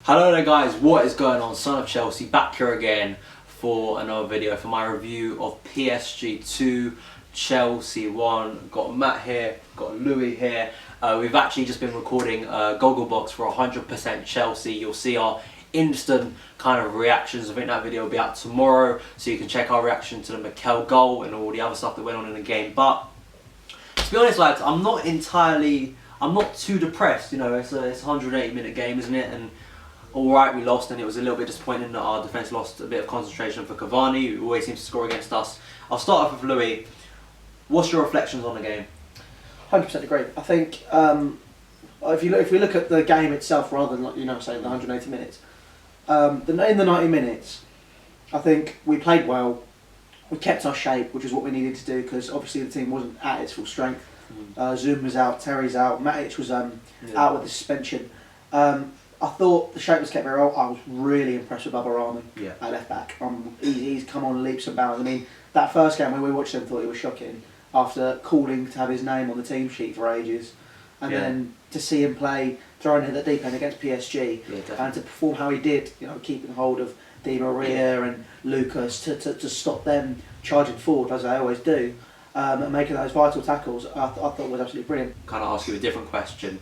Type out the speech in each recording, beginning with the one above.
Hello there guys, what is going on? Son of Chelsea back here again for another video for my review of PSG 2, Chelsea 1. Got Matt here, got Louis here. We've actually just been recording Gogglebox for 100% Chelsea. You'll see our instant kind of reactions. I think that video will be out tomorrow, so you can check our reaction to the Mikel goal and all the other stuff that went on in the game. But to be honest lads, I'm not too depressed. You know, it's a 180-minute game, isn't it? And alright, we lost, and it was a little bit disappointing that our defence lost a bit of concentration for Cavani, who always seems to score against us. I'll start off with Louis. What's your reflections on the game? 100% agree. I think if we look at the game itself rather than say the 180 minutes, in the 90 minutes, I think we played well. We kept our shape, which is what we needed to do because obviously the team wasn't at its full strength. Zoom was out, Terry's out, Matic was out with the suspension. I thought the shape was kept very well. I was really impressed with Ibrahimović at left back. He's come on leaps and bounds. I mean, that first game when we watched him, thought it was shocking. After calling to have his name on the team sheet for ages, and then to see him play, throwing it at the deep end against PSG, and to perform how he did, keeping hold of Di Maria and Lucas to stop them charging forward as they always do, and making those vital tackles, I thought was absolutely brilliant. Kind of ask you a different question.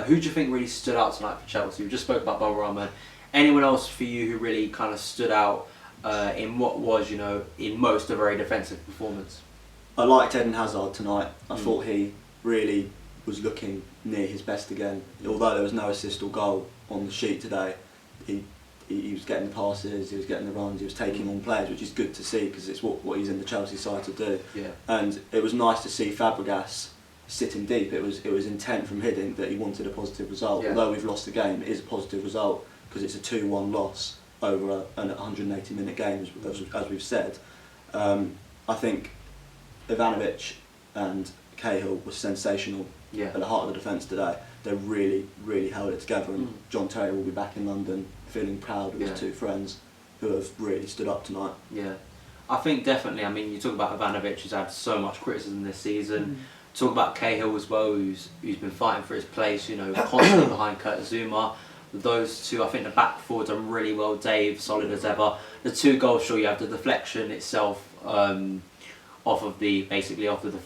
Who do you think really stood out tonight for Chelsea? We just spoke about Ibrahimović. Anyone else for you who really kind of stood out in what was, in most a very defensive performance? I liked Eden Hazard tonight. I thought he really was looking near his best again. Although there was no assist or goal on the sheet today, he was getting the passes, he was getting the runs, he was taking on players, which is good to see because it's what he's in the Chelsea side to do. Yeah. And it was nice to see Fabregas sitting deep. It was intent from Hiddink that he wanted a positive result. Yeah. Although we've lost the game, it is a positive result because it's a 2-1 loss over an 180-minute game, as we've said. I think Ibrahimović and Cahill was sensational at the heart of the defence today. They really, really held it together, and John Terry will be back in London feeling proud of his two friends who have really stood up tonight. Yeah, I think definitely. I mean, you talk about Ibrahimović, who's had so much criticism this season. Talk about Cahill as well, who's been fighting for his place, constantly behind Kurt Zouma. Those two, I think the back four done really well. Dave, solid as ever. The two goals, sure, you have the deflection itself off of the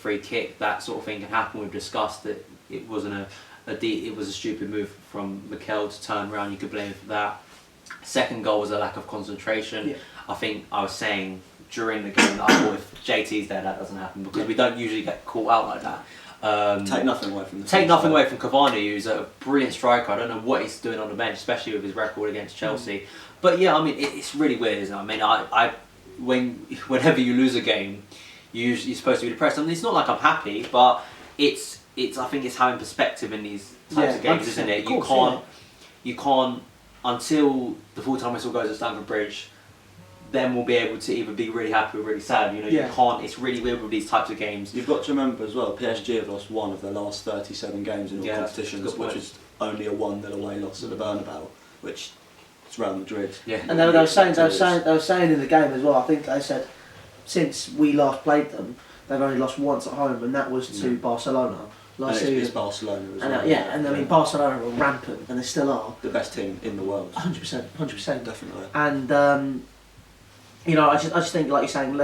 free kick. That sort of thing can happen. We've discussed that it wasn't it was a stupid move from Mikel to turn around. You could blame him for that. Second goal was a lack of concentration. I think I was saying during the game that I thought if JT's there, that doesn't happen because we don't usually get caught out like that. Take nothing away from Cavani, who's a brilliant striker. I don't know what he's doing on the bench, especially with his record against Chelsea. But yeah, I mean, it's really weird, isn't it? I mean, whenever you lose a game, you're supposed to be depressed. I mean, it's not like I'm happy, but it's I think it's having perspective in these types of games, isn't it? You can't until the full-time whistle goes at Stamford Bridge. Then we'll be able to either be really happy or really sad. You can't. It's really weird with these types of games. You've got to remember as well, PSG have lost one of their last 37 games in all competitions, which is only a 1-0 away loss at the Bernabeu, which is Real Madrid. Yeah. And they were saying in the game as well. I think they said since we last played them, they've only lost once at home, and that was to Barcelona last season. It's Barcelona as well. And I mean Barcelona were rampant, and they still are the best team in the world. 100%, definitely. And I just think, like you're saying,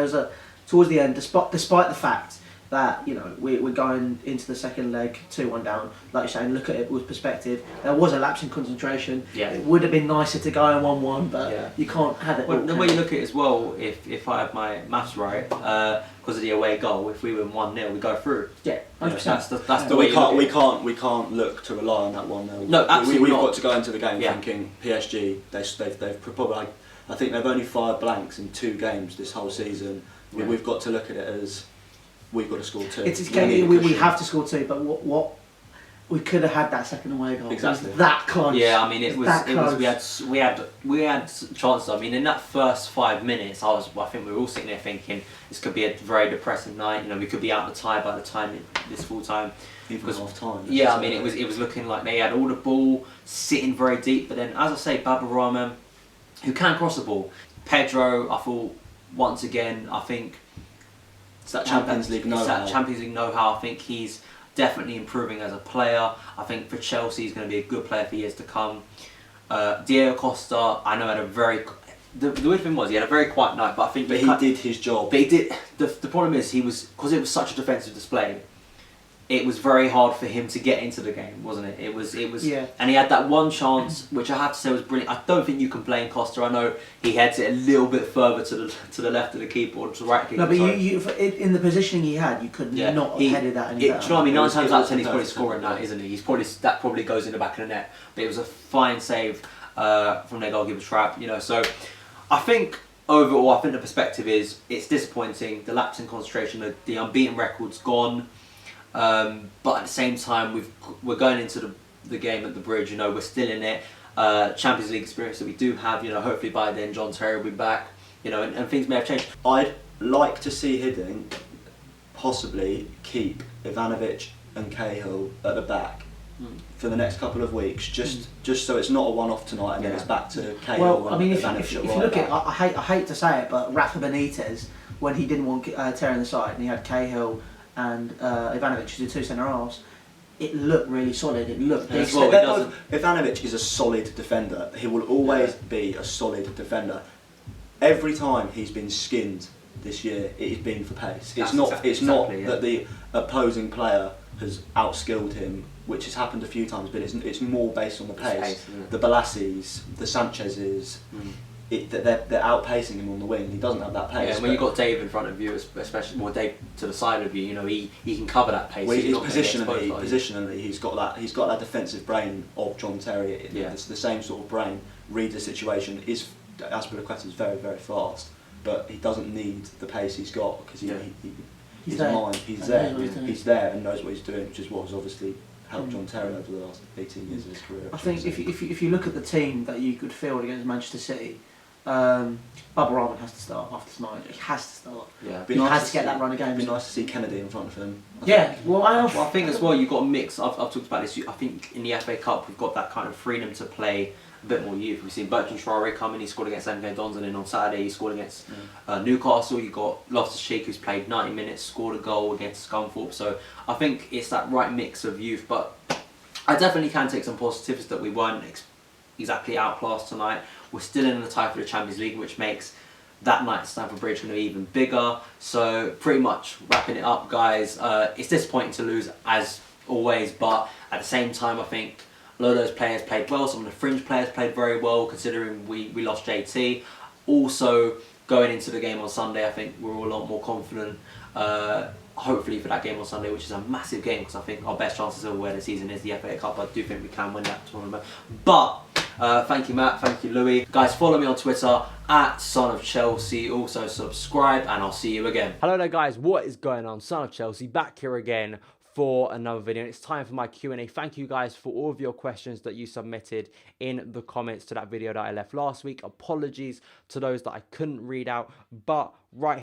towards the end, despite the fact that we're going into the second leg 2-1 down, like you're saying, look at it with perspective. There was a lapse in concentration. It would have been nicer to go in 1-1, but you can't have it. Well, the way you look at it as well, if I have my maths right, because of the away goal, if we win 1-0, we go through. Yeah, 100%. That's the way we can't look to rely on that 1-0. No, absolutely We've got to go into the game thinking PSG. They've probably. I think they've only fired blanks in 2 games this whole season. We've got to look at it as we've got to score 2. It's we have to score 2, but what we could have had that second away goal. Exactly. It was that close. Yeah, I mean it was we had chances. I mean in that first 5 minutes, I think we were all sitting there thinking this could be a very depressing night. We could be out the tie by the time this full time. Even half time. Yeah, I mean it was looking like they had all the ball sitting very deep, but then as I say, Ibrahimović, who can cross the ball. Pedro, I thought, once again, I think it's that Champions League know-how. I think he's definitely improving as a player. I think for Chelsea, he's going to be a good player for years to come. Diego Costa, I know, had a very... The weird thing was he had a very quiet night, but I think... But he did his job. But he did... The problem is because it was such a defensive display, it was very hard for him to get into the game, wasn't it? It was, Yeah. And he had that one chance, which I have to say was brilliant. I don't think you can blame Costa. I know he heads it a little bit further to the left of the keeper or to the right of the keeper. No, but in the positioning he had, you could not have headed that any better. Do you know what I mean? 9 times out of 10 he's probably scoring that, isn't he? That probably goes in the back of the net. But it was a fine save from their goalkeeper's trap, you know. So I think overall, I think the perspective is it's disappointing. The lapse in concentration, the unbeaten record's gone. But at the same time, we're going into the game at the Bridge. You know, we're still in it. Champions League experience that we do have. You know, hopefully by then John Terry will be back. You know, and things may have changed. I'd like to see Hiddink possibly keep Ivanović and Cahill at the back for the next couple of weeks, just so it's not a one-off tonight and then it's back to Cahill. Well, I mean, if Ivanović you look at, I hate to say it, but Rafa Benitez, when he didn't want Terry on the side and he had Cahill and Ivanović, who's the two centre halves, it looked really solid. It looked decent. Ivanović is a solid defender. He will always be a solid defender. Every time he's been skinned this year, it has been for pace. It's not that the opposing player has outskilled him, which has happened a few times, but it's more based on the pace. The Balassis, the Sanchez's. They're outpacing him on the wing. He doesn't have that pace. Yeah, and when you've got Dave in front of you, especially more Dave to the side of you, you know, he can cover that pace. Well, positionally, he's got that defensive brain of John Terry. It's the same sort of brain. Reads the situation. Azpilicueta is very, very fast, but he doesn't need the pace he's got because he's there and knows what he's doing, which is what has obviously helped John Terry over the last 18 years of his career. I think if you look at the team that you could field against Manchester City, Bubba Rahman has to start after tonight. He has to start. Yeah, he has to get that run of games. It'd be nice to see Kennedy in front of him. I think as well you've got a mix. I've talked about this. I think in the FA Cup we've got that kind of freedom to play a bit more youth. We've seen Bertrand Traoré come in. He scored against MK Dons, and then on Saturday he scored against Newcastle. You got Loftus-Cheek, who's played 90 minutes, scored a goal against Scunthorpe. So I think it's that right mix of youth. But I definitely can take some positives that we weren't exactly outclassed tonight. We're still in the tie for the Champions League, which makes that night at Stamford Bridge going to be even bigger. So pretty much wrapping it up, guys. It's disappointing to lose as always, but at the same time, I think a lot of those players played well. Some of the fringe players played very well, considering we lost JT. Also, going into the game on Sunday, I think we're all a lot more confident. Hopefully for that game on Sunday, which is a massive game, because I think our best chances of winning the season is the FA Cup. I do think we can win that tournament. But thank you, Matt. Thank you, Louis. Guys, follow me on Twitter at SonOfChelsea. Also subscribe, and I'll see you again. Hello there, guys. What is going on? Son of Chelsea back here again for another video. It's time for my Q&A. Thank you guys for all of your questions that you submitted in the comments to that video that I left last week. Apologies to those that I couldn't read out, but right